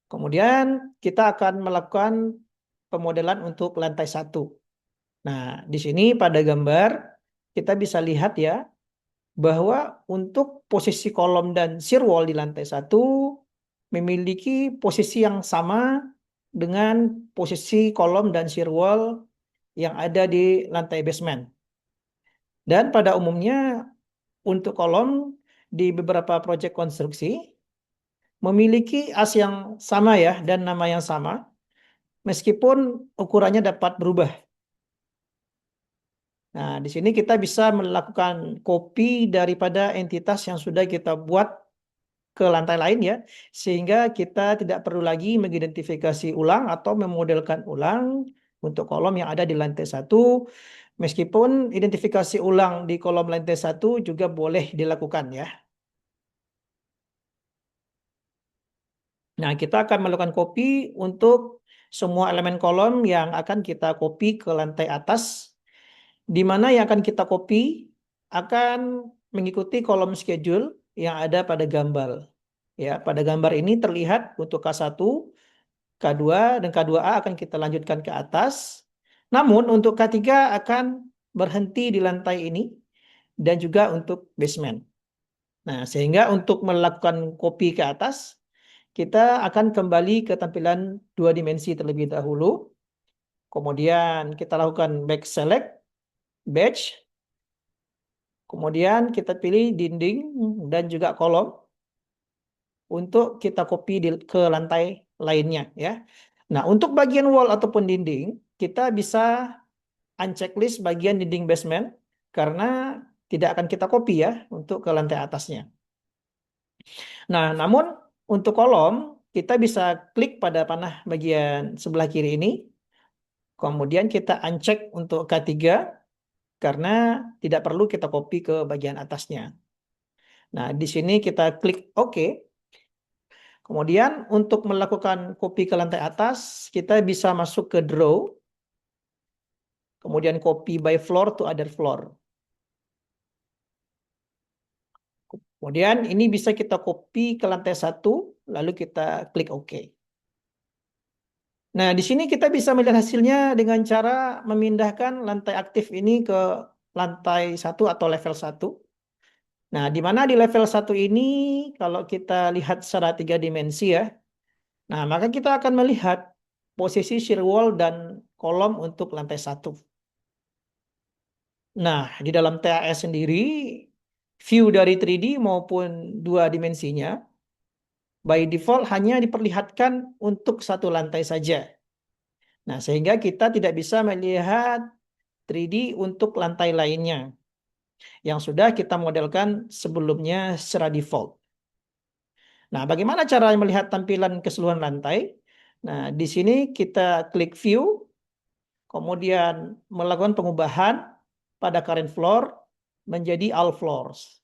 Kemudian kita akan melakukan pemodelan untuk lantai 1. Nah, di sini pada gambar kita bisa lihat ya bahwa untuk posisi kolom dan shear wall di lantai 1 memiliki posisi yang sama dengan posisi kolom dan shear wall yang ada di lantai basement. Dan pada umumnya untuk kolom di beberapa proyek konstruksi memiliki as yang sama ya dan nama yang sama meskipun ukurannya dapat berubah. Nah, di sini kita bisa melakukan copy daripada entitas yang sudah kita buat ke lantai lain ya, sehingga kita tidak perlu lagi mengidentifikasi ulang atau memodelkan ulang untuk kolom yang ada di lantai 1, meskipun identifikasi ulang di kolom lantai 1 juga boleh dilakukan ya. Nah, kita akan melakukan copy untuk semua elemen kolom yang akan kita copy ke lantai atas, di mana yang akan kita copy akan mengikuti kolom schedule yang ada pada gambar. Ya, pada gambar ini terlihat untuk K1, K2, dan K2A akan kita lanjutkan ke atas. Namun untuk K3 akan berhenti di lantai ini dan juga untuk basement. Nah, sehingga untuk melakukan copy ke atas, kita akan kembali ke tampilan 2 dimensi terlebih dahulu. Kemudian kita lakukan back select, batch. Kemudian kita pilih dinding dan juga kolom untuk kita copy ke lantai lainnya ya. Nah, untuk bagian wall ataupun dinding, kita bisa unchecklist bagian dinding basement karena tidak akan kita copy ya untuk ke lantai atasnya. Nah, namun untuk kolom, kita bisa klik pada panah bagian sebelah kiri ini. Kemudian kita uncheck untuk K3 karena tidak perlu kita copy ke bagian atasnya. Nah, di sini kita klik OK. Kemudian untuk melakukan copy ke lantai atas, kita bisa masuk ke draw. Kemudian copy by floor to other floor. Kemudian ini bisa kita copy ke lantai 1, lalu kita klik OK. Nah, di sini kita bisa melihat hasilnya dengan cara memindahkan lantai aktif ini ke lantai 1 atau level 1. Nah, di mana di level 1 ini kalau kita lihat secara 3 dimensi ya. Nah, maka kita akan melihat posisi shear wall dan kolom untuk lantai 1. Nah, di dalam TAS sendiri, view dari 3D maupun 2 dimensinya, by default hanya diperlihatkan untuk satu lantai saja. Nah, sehingga kita tidak bisa melihat 3D untuk lantai lainnya yang sudah kita modelkan sebelumnya secara default. Nah, bagaimana cara melihat tampilan keseluruhan lantai? Nah, di sini kita klik view, kemudian melakukan pengubahan pada current floor menjadi all floors.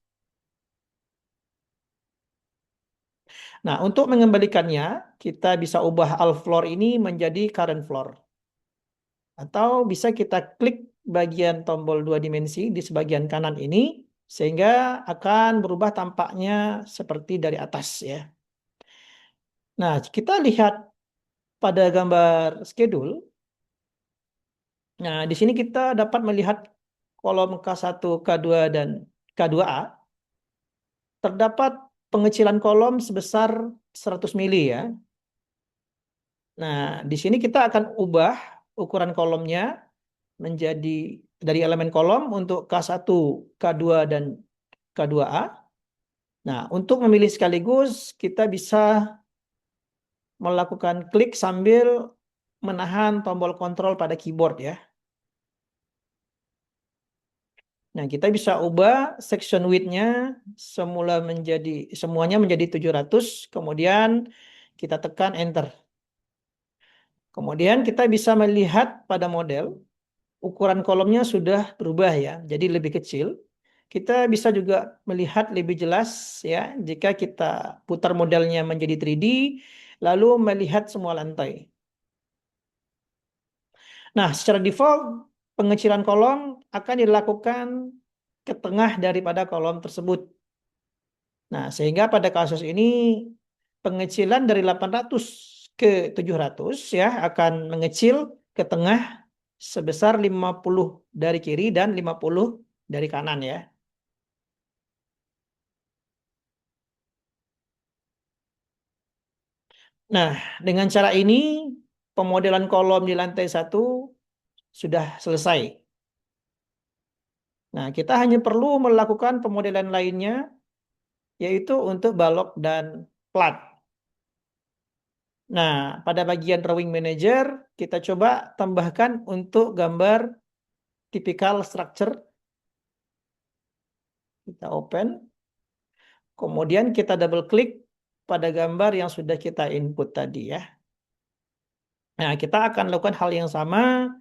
Nah, untuk mengembalikannya, kita bisa ubah all floor ini menjadi current floor. Atau bisa kita klik bagian tombol 2 dimensi di sebagian kanan ini, sehingga akan berubah tampaknya seperti dari atas ya. Nah, kita lihat pada gambar schedule. Nah, di sini kita dapat melihat kolom K1, K2, dan K2A. Terdapat pengecilan kolom sebesar 100 mili ya. Nah, di sini kita akan ubah ukuran kolomnya menjadi dari elemen kolom untuk K1, K2, dan K2A. Nah, untuk memilih sekaligus kita bisa melakukan klik sambil menahan tombol kontrol pada keyboard ya. Nah, kita bisa ubah section width-nya semuanya menjadi 700, kemudian kita tekan enter. Kemudian kita bisa melihat pada model ukuran kolomnya sudah berubah ya, jadi lebih kecil. Kita bisa juga melihat lebih jelas ya jika kita putar modelnya menjadi 3D lalu melihat semua lantai. Nah, secara default pengecilan kolom akan dilakukan ke tengah daripada kolom tersebut. Nah, sehingga pada kasus ini pengecilan dari 800 ke 700 ya akan mengecil ke tengah sebesar 50 dari kiri dan 50 dari kanan ya. Nah, dengan cara ini pemodelan kolom di lantai 1 sudah selesai. Nah, kita hanya perlu melakukan pemodelan lainnya, yaitu untuk balok dan plat. Nah, pada bagian drawing manager, kita coba tambahkan untuk gambar typical structure. Kita open. Kemudian kita double klik pada gambar yang sudah kita input tadi ya. Nah, kita akan lakukan hal yang sama.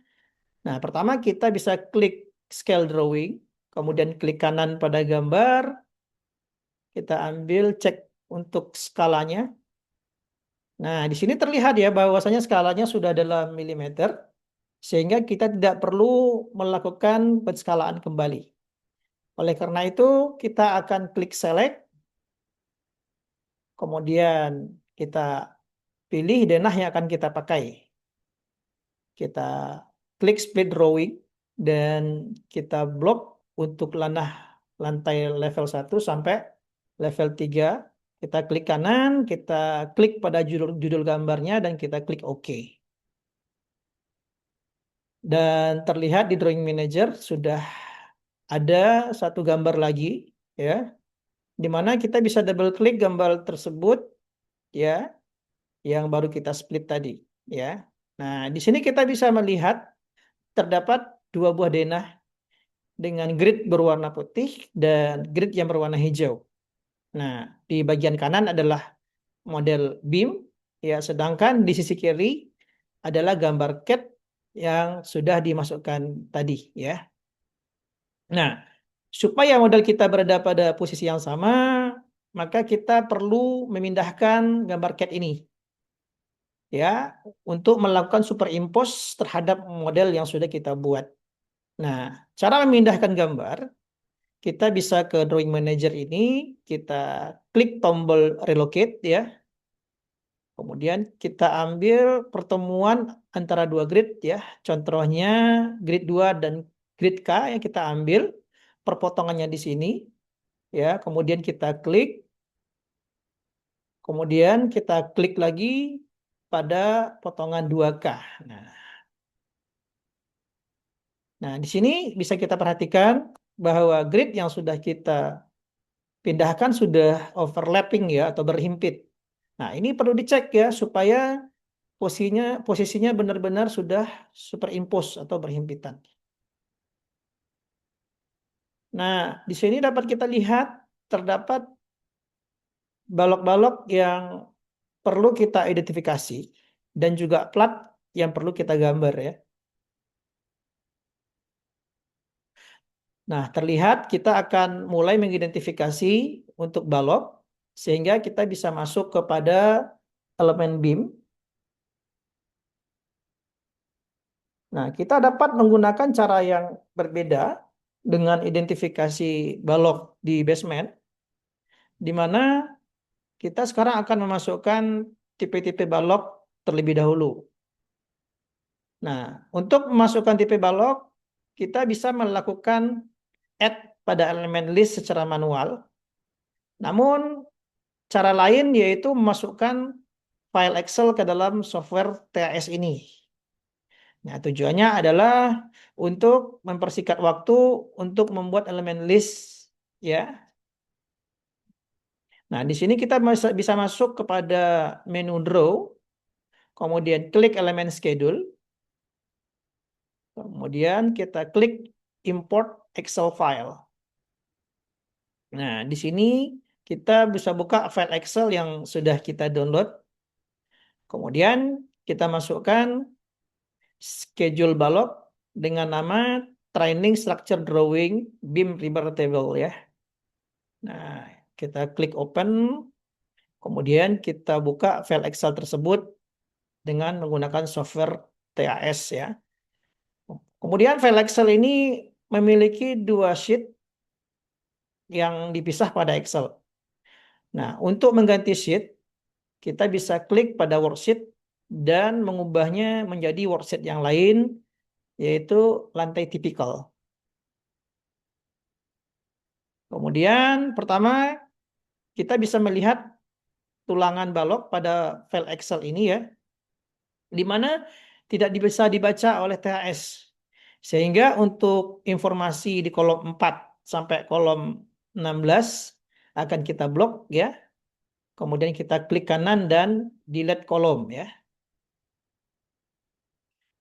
Nah, pertama kita bisa klik scale drawing, kemudian klik kanan pada gambar, kita ambil cek untuk skalanya. Nah, di sini terlihat ya bahwasanya skalanya sudah dalam milimeter, sehingga kita tidak perlu melakukan penskalaan kembali. Oleh karena itu, kita akan klik select, kemudian kita pilih denah yang akan kita pakai. Kita klik split drawing, dan kita blok untuk lantai level 1 sampai level 3. Kita klik kanan, kita klik pada judul gambarnya, dan kita klik OK. Dan terlihat di drawing manager sudah ada satu gambar lagi ya, di mana kita bisa double klik gambar tersebut ya, yang baru kita split tadi ya. Nah, di sini kita bisa melihat terdapat dua buah denah dengan grid berwarna putih dan grid yang berwarna hijau. Nah, di bagian kanan adalah model beam ya, sedangkan di sisi kiri adalah gambar CAD yang sudah dimasukkan tadi ya. Nah, supaya model kita berada pada posisi yang sama, maka kita perlu memindahkan gambar CAD ini ya untuk melakukan superimpose terhadap model yang sudah kita buat. Nah, cara memindahkan gambar, kita bisa ke drawing manager ini, kita klik tombol relocate ya. Kemudian kita ambil pertemuan antara dua grid ya. Contohnya grid 2 dan grid K yang kita ambil perpotongannya di sini ya. Kemudian kita klik, kemudian kita klik lagi pada potongan 2K. Nah, di sini bisa kita perhatikan bahwa grid yang sudah kita pindahkan sudah overlapping ya atau berhimpit. Nah, ini perlu dicek ya supaya posisinya benar-benar sudah superimpose atau berhimpitan. Nah, di sini dapat kita lihat terdapat balok-balok yang perlu kita identifikasi dan juga plat yang perlu kita gambar ya. Nah, terlihat kita akan mulai mengidentifikasi untuk balok sehingga kita bisa masuk kepada elemen beam. Nah, kita dapat menggunakan cara yang berbeda dengan identifikasi balok di basement, di mana kita sekarang akan memasukkan tipe-tipe balok terlebih dahulu. Nah, untuk memasukkan tipe balok, kita bisa melakukan add pada elemen list secara manual. Namun, cara lain yaitu memasukkan file Excel ke dalam software TAS ini. Nah, tujuannya adalah untuk mempersingkat waktu untuk membuat elemen list ya. Nah, di sini kita bisa masuk kepada menu draw, kemudian klik elemen schedule, kemudian kita klik import Excel file. Nah, di sini kita bisa buka file Excel yang sudah kita download. Kemudian kita masukkan schedule balok dengan nama training structure drawing beam river table ya. Nah, kita klik open, kemudian kita buka file Excel tersebut dengan menggunakan software TAS ya. Kemudian file Excel ini memiliki dua sheet yang dipisah pada Excel. Nah, untuk mengganti sheet, kita bisa klik pada worksheet dan mengubahnya menjadi worksheet yang lain, yaitu lantai tipikal. Kemudian pertama kita bisa melihat tulangan balok pada file Excel ini ya, di mana tidak bisa dibaca oleh THS. Sehingga untuk informasi di kolom 4 sampai kolom 16 akan kita blok ya. Kemudian kita klik kanan dan delete kolom ya.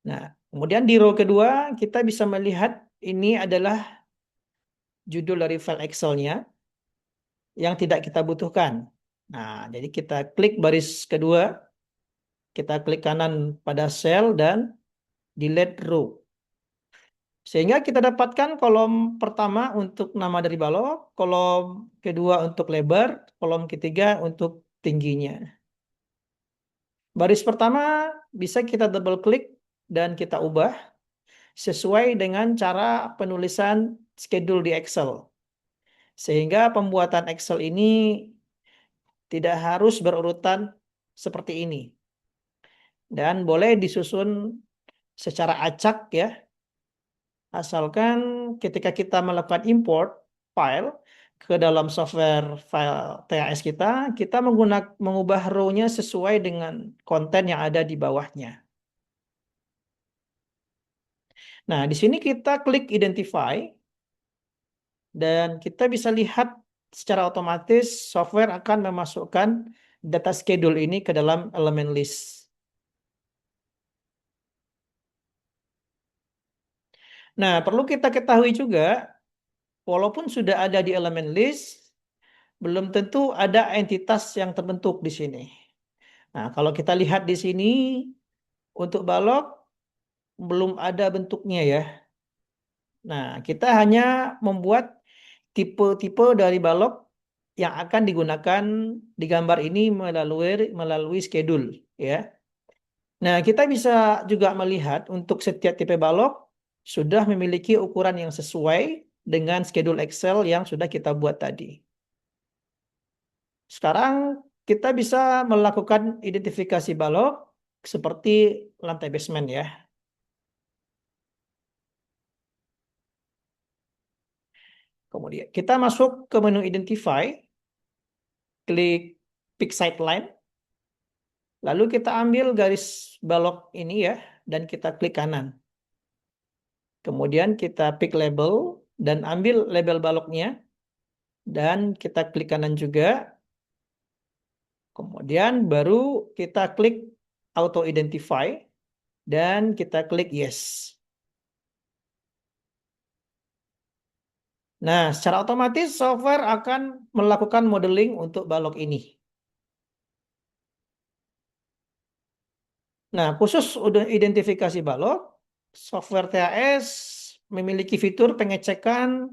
Nah, kemudian di row kedua kita bisa melihat ini adalah judul dari file Excel-nya yang tidak kita butuhkan. Nah, jadi kita klik baris kedua, kita klik kanan pada sel dan delete row. Sehingga kita dapatkan kolom pertama untuk nama dari balok, kolom kedua untuk lebar, kolom ketiga untuk tingginya. Baris pertama bisa kita double klik dan kita ubah sesuai dengan cara penulisan schedule di Excel. Sehingga pembuatan Excel ini tidak harus berurutan seperti ini. Dan boleh disusun secara acak ya. Asalkan ketika kita melakukan import file ke dalam software file THS kita mengubah row-nya sesuai dengan konten yang ada di bawahnya. Nah, di sini kita klik identify dan kita bisa lihat secara otomatis software akan memasukkan data schedule ini ke dalam elemen list. Nah, perlu kita ketahui juga, walaupun sudah ada di elemen list, belum tentu ada entitas yang terbentuk di sini. Nah, kalau kita lihat di sini, untuk balok, belum ada bentuknya ya. Nah, kita hanya membuat tipe-tipe dari balok yang akan digunakan di gambar ini melalui schedule ya. Nah, kita bisa juga melihat untuk setiap tipe balok sudah memiliki ukuran yang sesuai dengan schedule Excel yang sudah kita buat tadi. Sekarang kita bisa melakukan identifikasi balok seperti lantai basement ya. Kemudian kita masuk ke menu identify, klik pick side line, lalu kita ambil garis balok ini ya, dan kita klik kanan. Kemudian kita pick label dan ambil label baloknya, dan kita klik kanan juga. Kemudian baru kita klik auto identify dan kita klik yes. Nah, secara otomatis software akan melakukan modeling untuk balok ini. Nah, khusus udah identifikasi balok, software THS memiliki fitur pengecekan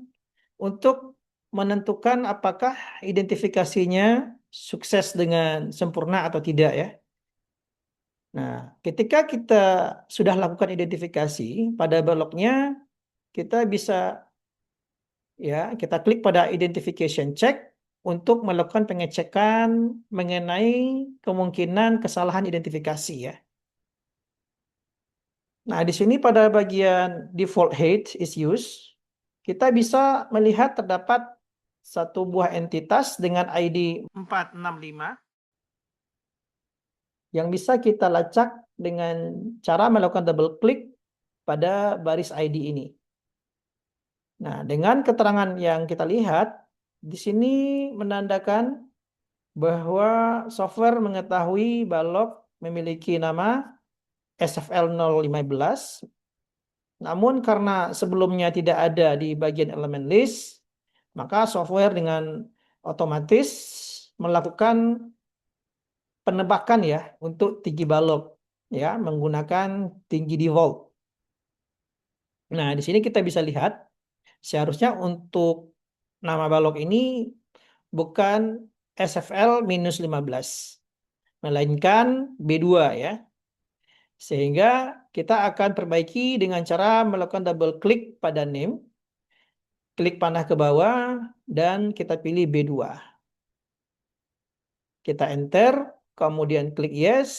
untuk menentukan apakah identifikasinya sukses dengan sempurna atau tidak ya. Nah, ketika kita sudah lakukan identifikasi pada baloknya, kita bisa ya, kita klik pada identification check untuk melakukan pengecekan mengenai kemungkinan kesalahan identifikasi ya. Nah, di sini pada bagian default height is used, kita bisa melihat terdapat satu buah entitas dengan ID 465 yang bisa kita lacak dengan cara melakukan double klik pada baris ID ini. Nah, dengan keterangan yang kita lihat, di sini menandakan bahwa software mengetahui balok memiliki nama SFL 015, namun karena sebelumnya tidak ada di bagian elemen list, maka software dengan otomatis melakukan penebakan ya untuk tinggi balok ya menggunakan tinggi default. Nah, di sini kita bisa lihat seharusnya untuk nama balok ini bukan SFL -15, melainkan B2 ya. Sehingga kita akan perbaiki dengan cara melakukan double klik pada name, klik panah ke bawah, dan kita pilih B2. Kita enter, kemudian klik yes,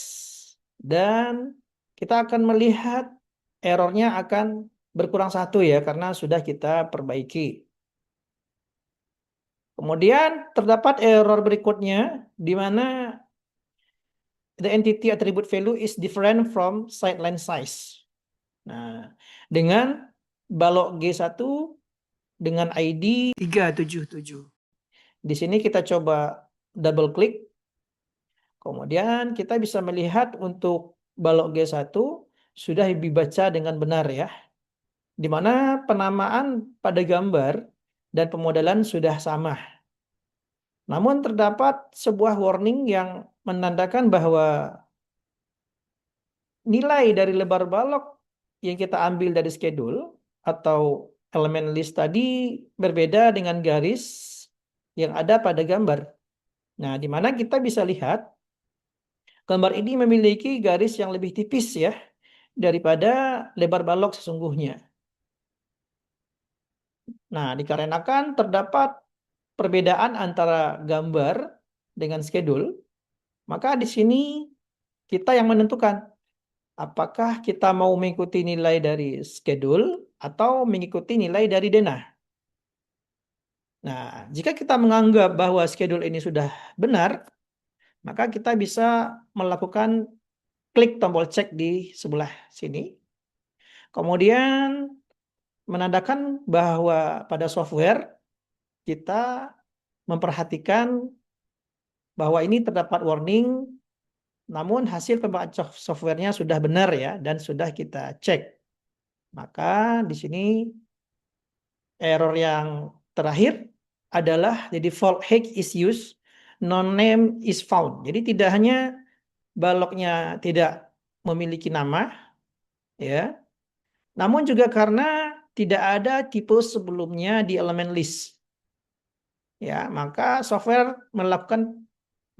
Dan kita akan melihat errornya akan berkurang 1 ya, karena sudah kita perbaiki. Kemudian terdapat error berikutnya, di mana the entity attribute value is different from sideline size. Nah, dengan balok G1 dengan ID 377. Di sini kita coba double klik. Kemudian kita bisa melihat untuk balok G1 sudah dibaca dengan benar ya. Di mana penamaan pada gambar dan pemodelan sudah sama. Namun terdapat sebuah warning yang menandakan bahwa nilai dari lebar balok yang kita ambil dari schedule atau elemen list tadi berbeda dengan garis yang ada pada gambar. Nah, di mana kita bisa lihat gambar ini memiliki garis yang lebih tipis ya daripada lebar balok sesungguhnya. Nah, dikarenakan terdapat perbedaan antara gambar dengan schedule, maka di sini kita yang menentukan apakah kita mau mengikuti nilai dari schedule atau mengikuti nilai dari denah. Nah, jika kita menganggap bahwa schedule ini sudah benar, maka kita bisa melakukan klik tombol cek di sebelah sini. Kemudian menandakan bahwa pada software kita memperhatikan bahwa ini terdapat warning, namun hasil pembacaan softwarenya sudah benar ya dan sudah kita cek. Maka di sini error yang terakhir adalah the default hex is used, no name is found. Jadi tidak hanya baloknya tidak memiliki nama, ya, namun juga karena tidak ada tipe sebelumnya di elemen list. Ya, maka software melakukan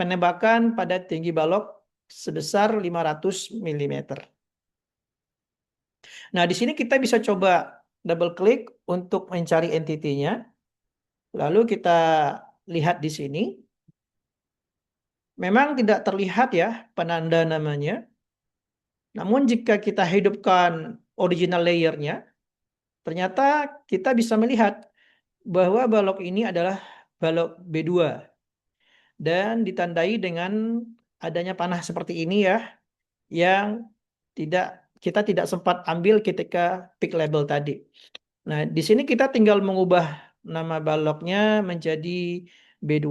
penembakan pada tinggi balok sebesar 500 mm. Nah, di sini kita bisa coba double klik untuk mencari entity-nya. Lalu kita lihat di sini. Memang tidak terlihat ya penanda namanya. Namun jika kita hidupkan original layer-nya, ternyata kita bisa melihat bahwa balok ini adalah balok B2 dan ditandai dengan adanya panah seperti ini ya, yang kita tidak sempat ambil ketika pick label tadi. Nah, di sini kita tinggal mengubah nama baloknya menjadi B2,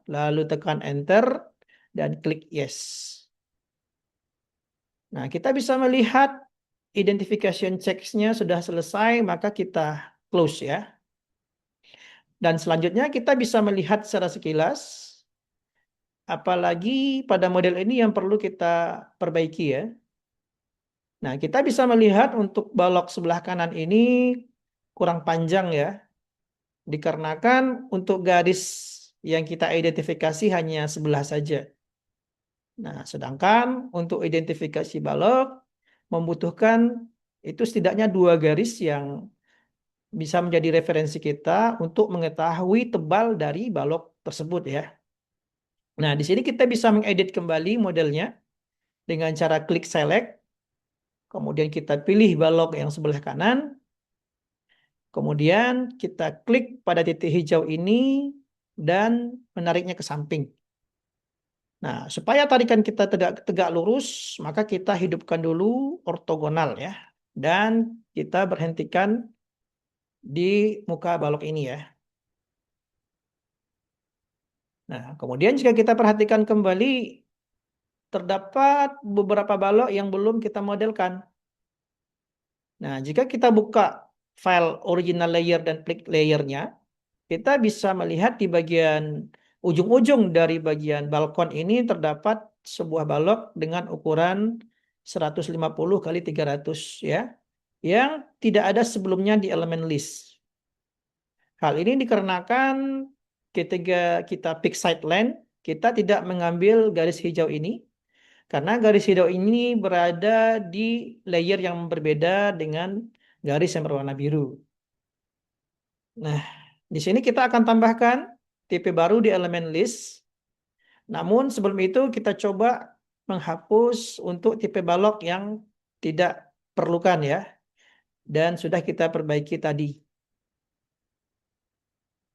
lalu tekan enter dan klik yes. Nah, kita bisa melihat identification checks-nya sudah selesai, maka kita close ya. Dan selanjutnya kita bisa melihat secara sekilas, apalagi pada model ini yang perlu kita perbaiki ya. Nah, kita bisa melihat untuk balok sebelah kanan ini kurang panjang ya. Dikarenakan untuk garis yang kita identifikasi hanya sebelah saja. Nah, sedangkan untuk identifikasi balok membutuhkan itu setidaknya 2 garis yang bisa menjadi referensi kita untuk mengetahui tebal dari balok tersebut ya. Nah, di sini kita bisa mengedit kembali modelnya dengan cara klik select, kemudian kita pilih balok yang sebelah kanan, kemudian kita klik pada titik hijau ini dan menariknya ke samping. Nah, supaya tarikan kita tegak lurus, maka kita hidupkan dulu ortogonal ya. Dan kita berhentikan di muka balok ini ya. Nah, kemudian jika kita perhatikan kembali, terdapat beberapa balok yang belum kita modelkan. Nah, jika kita buka file original layer dan klik layernya, kita bisa melihat di bagian ujung-ujung dari bagian balkon ini terdapat sebuah balok dengan ukuran 150 kali 300 ya, yang tidak ada sebelumnya di elemen list. Hal ini dikarenakan ketika kita pick sideline, kita tidak mengambil garis hijau ini, karena garis hijau ini berada di layer yang berbeda dengan garis yang berwarna biru. Nah, di sini kita akan tambahkan tipe baru di elemen list. Namun sebelum itu kita coba menghapus untuk tipe balok yang tidak perlukan ya. Dan sudah kita perbaiki tadi.